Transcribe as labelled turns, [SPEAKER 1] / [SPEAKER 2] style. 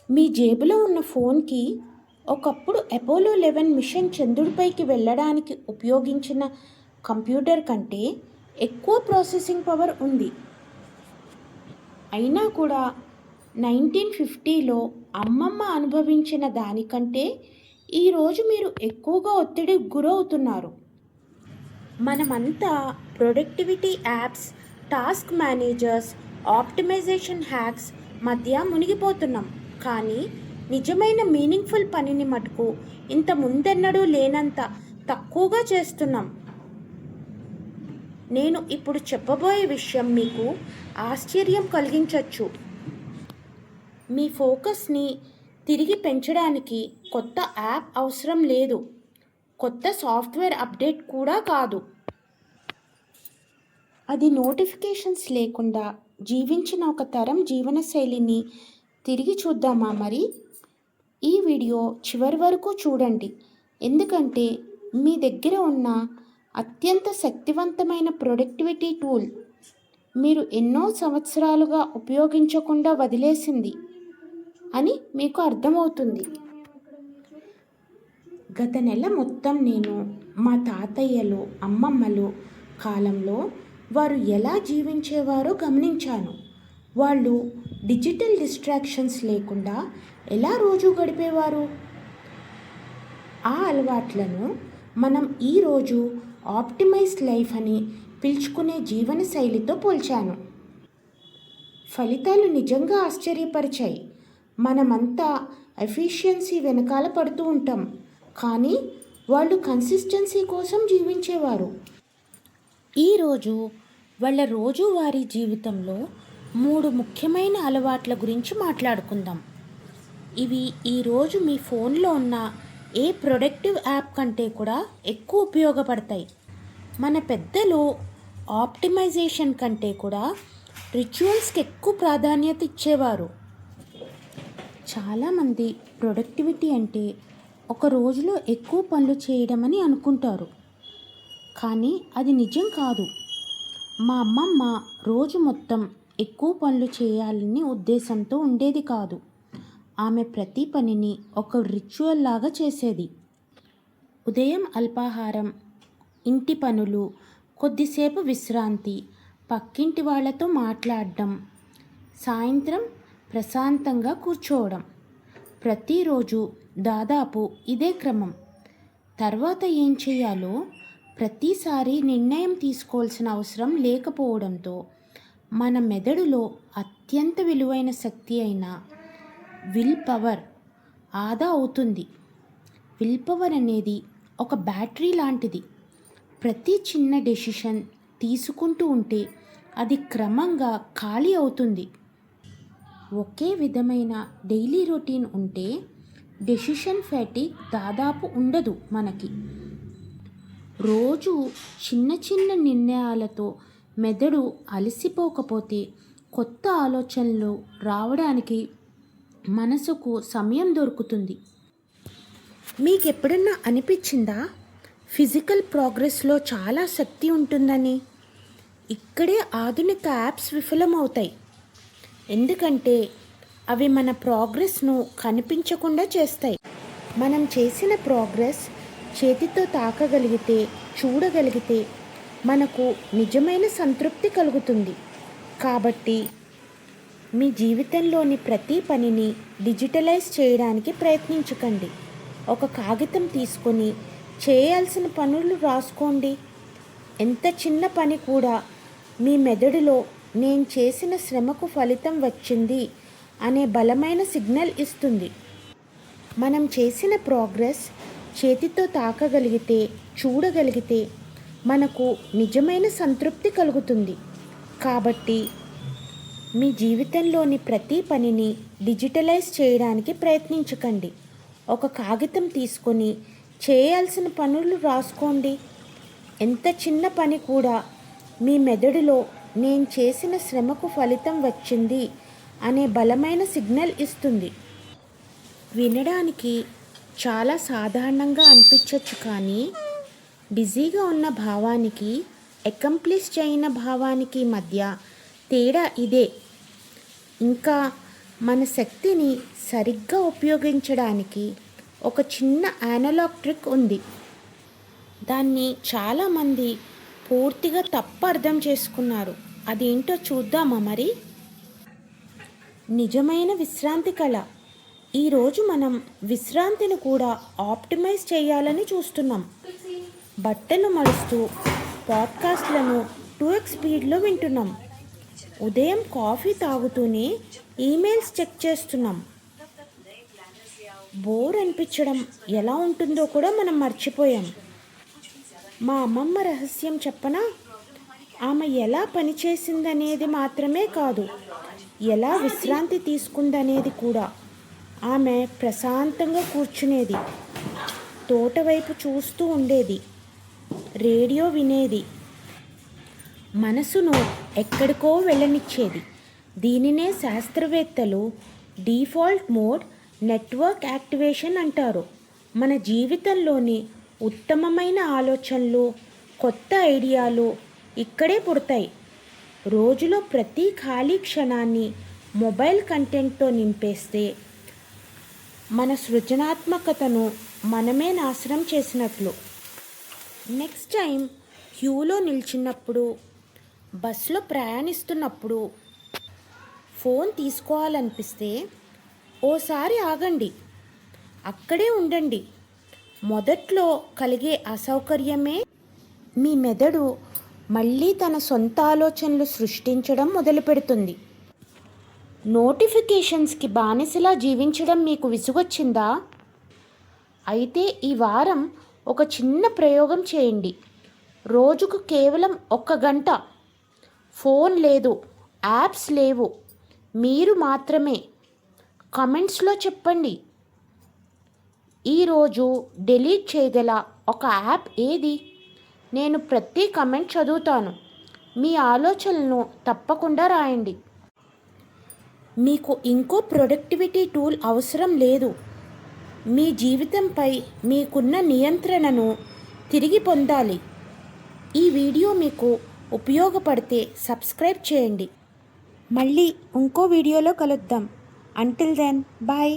[SPEAKER 1] మీ జేబులో ఉన్న ఫోన్కి ఒకప్పుడు అపోలో 11 మిషన్ చంద్రుడిపైకి వెళ్ళడానికి ఉపయోగించిన కంప్యూటర్ కంటే ఎక్కువ ప్రాసెసింగ్ పవర్ ఉంది. అయినా కూడా 1950లో అమ్మమ్మ అనుభవించిన దానికంటే ఈరోజు మీరు ఎక్కువగా ఒత్తిడికి గురవుతున్నారు. మనమంతా productivity apps, task managers, optimization hacks మధ్య మునిగిపోతున్నాం. కానీ నిజమైన మీనింగ్ఫుల్ పనిని మటుకు ఇంత ముందెన్నడూ లేనంత తక్కువగా చేస్తున్నాం. నేను ఇప్పుడు చెప్పబోయే విషయం మీకు ఆశ్చర్యం కలిగించవచ్చు. మీ ఫోకస్ని తిరిగి పెంచడానికి కొత్త యాప్ అవసరం లేదు, కొత్త సాఫ్ట్వేర్ అప్డేట్ కూడా కాదు. అది నోటిఫికేషన్స్ లేకుండా జీవించిన ఒక తరం జీవనశైలిని తిరిగి చూద్దామా మరి? ఈ వీడియో చివరి వరకు చూడండి, ఎందుకంటే మీ దగ్గర ఉన్న అత్యంత శక్తివంతమైన ప్రొడక్టివిటీ టూల్ మీరు ఎన్నో సంవత్సరాలుగా ఉపయోగించకుండా వదిలేసింది అని మీకు అర్థమవుతుంది. గత నెల మొత్తం నేను మా తాతయ్యలు, అమ్మమ్మలు కాలంలో వారు ఎలా జీవించేవారో గమనించాను. వాళ్ళు డిజిటల్ డిస్ట్రాక్షన్స్ లేకుండా ఎలా రోజు గడిపేవారు? ఆ అలవాట్లను మనం ఈరోజు ఆప్టిమైజ్డ్ లైఫ్ అని పిలుచుకునే జీవన శైలితో పోల్చాను. ఫలితాలు నిజంగా ఆశ్చర్యపరిచాయి. మనమంతా ఎఫిషియన్సీ వెనకాల పడుతూ ఉంటాం, కానీ వాళ్ళు కన్సిస్టెన్సీ కోసం జీవించేవారు. ఈరోజు వాళ్ళ రోజువారీ జీవితంలో 3 ముఖ్యమైన అలవాట్ల గురించి మాట్లాడుకుందాం. ఇవి ఈరోజు మీ ఫోన్లో ఉన్న ఏ ప్రొడక్టివ్ యాప్ కంటే కూడా ఎక్కువ ఉపయోగపడతాయి. మన పెద్దలు ఆప్టిమైజేషన్ కంటే కూడా రిచువల్స్కి ఎక్కువ ప్రాధాన్యత ఇచ్చేవారు. చాలామంది ప్రొడక్టివిటీ అంటే ఒక రోజులో ఎక్కువ పనులు చేయడం అని అనుకుంటారు, కానీ అది నిజం కాదు. మా అమ్మమ్మ రోజు మొత్తం ఎక్కువ పనులు చేయాలని ఉద్దేశంతో ఉండేది కాదు. ఆమె ప్రతి పనిని ఒక రిచువల్ లాగా చేసేది. ఉదయం అల్పాహారం, ఇంటి పనులు, కొద్దిసేపు విశ్రాంతి, పక్కింటి వాళ్ళతో మాట్లాడడం, సాయంత్రం ప్రశాంతంగా కూర్చోవడం. ప్రతిరోజు దాదాపు ఇదే క్రమం. తర్వాత ఏం చేయాలో ప్రతిసారి నిర్ణయం తీసుకోవాల్సిన అవసరం లేకపోవడంతో మన మెదడులో అత్యంత విలువైన శక్తి అయిన విల్ పవర్ ఆదా అవుతుంది. విల్ పవర్ అనేది ఒక బ్యాటరీ లాంటిది. ప్రతి చిన్న డెసిషన్ తీసుకుంటూ ఉంటే అది క్రమంగా ఖాళీ అవుతుంది. ఒకే విధమైన డైలీ రొటీన్ ఉంటే డెసిషన్ ఫ్యాటిగ్ దాదాపు ఉండదు మనకి. రోజు చిన్న చిన్న నిర్ణయాలతో మెదడు అలసిపోకపోతే కొత్త ఆలోచనలు రావడానికి మనసుకు సమయం దొరుకుతుంది. మీకు ఎప్పుడన్నా అనిపించిందా ఫిజికల్ ప్రోగ్రెస్లో చాలా శక్తి ఉంటుందని? ఇక్కడే ఆధునిక యాప్స్ విఫలమవుతాయి, ఎందుకంటే అవి మన ప్రోగ్రెస్ను కనిపించకుండా చేస్తాయి. మనం చేసిన ప్రోగ్రెస్ చేతితో తాకగలిగితే, చూడగలిగితే మనకు నిజమైన సంతృప్తి కలుగుతుంది. కాబట్టి మీ జీవితంలోని ప్రతి పనిని డిజిటలైజ్ చేయడానికి ప్రయత్నించకండి. ఒక కాగితం తీసుకొని చేయాల్సిన పనులు రాసుకోండి. ఎంత చిన్న పని కూడా మీ మెదడులో నేను చేసిన శ్రమకు ఫలితం వచ్చింది అనే బలమైన సిగ్నల్ ఇస్తుంది. మనం చేసిన ప్రోగ్రెస్ చేతితో తాకగలిగితే, చూడగలిగితే మనకు నిజమైన సంతృప్తి కలుగుతుంది. కాబట్టి మీ జీవితంలోని ప్రతి పనిని డిజిటలైజ్ చేయడానికి ప్రయత్నించకండి. ఒక కాగితం తీసుకొని చేయాల్సిన పనులు రాసుకోండి. ఎంత చిన్న పని కూడా మీ మెదడులో నేను చేసిన శ్రమకు ఫలితం వచ్చింది అనే బలమైన సిగ్నల్ ఇస్తుంది. వినడానికి చాలా సాధారణంగా అనిపించవచ్చు, కానీ బిజీగా ఉన్న భావానికి, అకంప్లిష్ అయిన భావానికి మధ్య తేడా ఇదే. ఇంకా మన శక్తిని సరిగ్గా ఉపయోగించడానికి ఒక చిన్న అనలాగ్ ట్రిక్ ఉంది. దాన్ని చాలామంది పూర్తిగా తప్పు అర్థం చేసుకున్నారు. అదేంటో చూద్దామా మరి? నిజమైన విశ్రాంతి కళ. ఈరోజు మనం విశ్రాంతిని కూడా ఆప్టిమైజ్ చేయాలని చూస్తున్నాం. బట్టలు మడుస్తూ పాడ్కాస్ట్లను 2x స్పీడ్లో వింటున్నాం. ఉదయం కాఫీ తాగుతూనే ఈమెయిల్స్ చెక్ చేస్తున్నాం. బోర్ అనిపించడం ఎలా ఉంటుందో కూడా మనం మర్చిపోయాం. మా అమ్మమ్మ రహస్యం చెప్పనా? ఆమె ఎలా పనిచేసిందనేది మాత్రమే కాదు, ఎలా విశ్రాంతి తీసుకుందనేది కూడా. ఆమె ప్రశాంతంగా కూర్చునేది, తోట వైపు చూస్తూ ఉండేది, రేడియో వినేది, మనసును ఎక్కడికో వెళ్ళనిచ్చేది. దీనినే శాస్త్రవేత్తలు డిఫాల్ట్ మోడ్ నెట్వర్క్ యాక్టివేషన్ అంటారు. మన జీవితంలోని ఉత్తమమైన ఆలోచనలు, కొత్త ఐడియాలు ఇక్కడే పుడతాయి. రోజులో ప్రతి ఖాళీ క్షణాన్ని మొబైల్ కంటెంట్తో నింపేస్తే మన సృజనాత్మకతను మనమే నాశనం చేసినట్లు. నెక్స్ట్ టైం క్యూలో నిల్చున్నప్పుడు, బస్సులో ప్రయాణిస్తున్నప్పుడు ఫోన్ తీసుకోవాలనిపిస్తే ఓసారి ఆగండి, అక్కడే ఉండండి. మొదట్లో కలిగే అసౌకర్యమే మీ మెదడు మళ్ళీ తన సొంత ఆలోచనలు సృష్టించడం మొదలుపెడుతుంది. నోటిఫికేషన్స్కి బానిసలా జీవించడం మీకు విసుగొచ్చిందా? అయితే ఈ వారం ఒక చిన్న ప్రయోగం చేయండి. రోజుకు కేవలం 1 గంట ఫోన్ లేదు, యాప్స్ లేవు, మీరు మాత్రమే. కమెంట్స్లో చెప్పండి, ఈరోజు డిలీట్ చేయగల ఒక యాప్ ఏది? నేను ప్రతి కమెంట్ చదువుతాను. మీ ఆలోచనలను తప్పకుండా రాయండి. మీకు ఇంకో ప్రొడక్టివిటీ టూల్ అవసరం లేదు. మీ జీవితంపై మీకున్న నియంత్రణను తిరిగి పొందాలి. ఈ వీడియో మీకు ఉపయోగపడితే సబ్స్క్రైబ్ చేయండి. మళ్ళీ ఇంకో వీడియోలో కలుద్దాం. Until then, bye.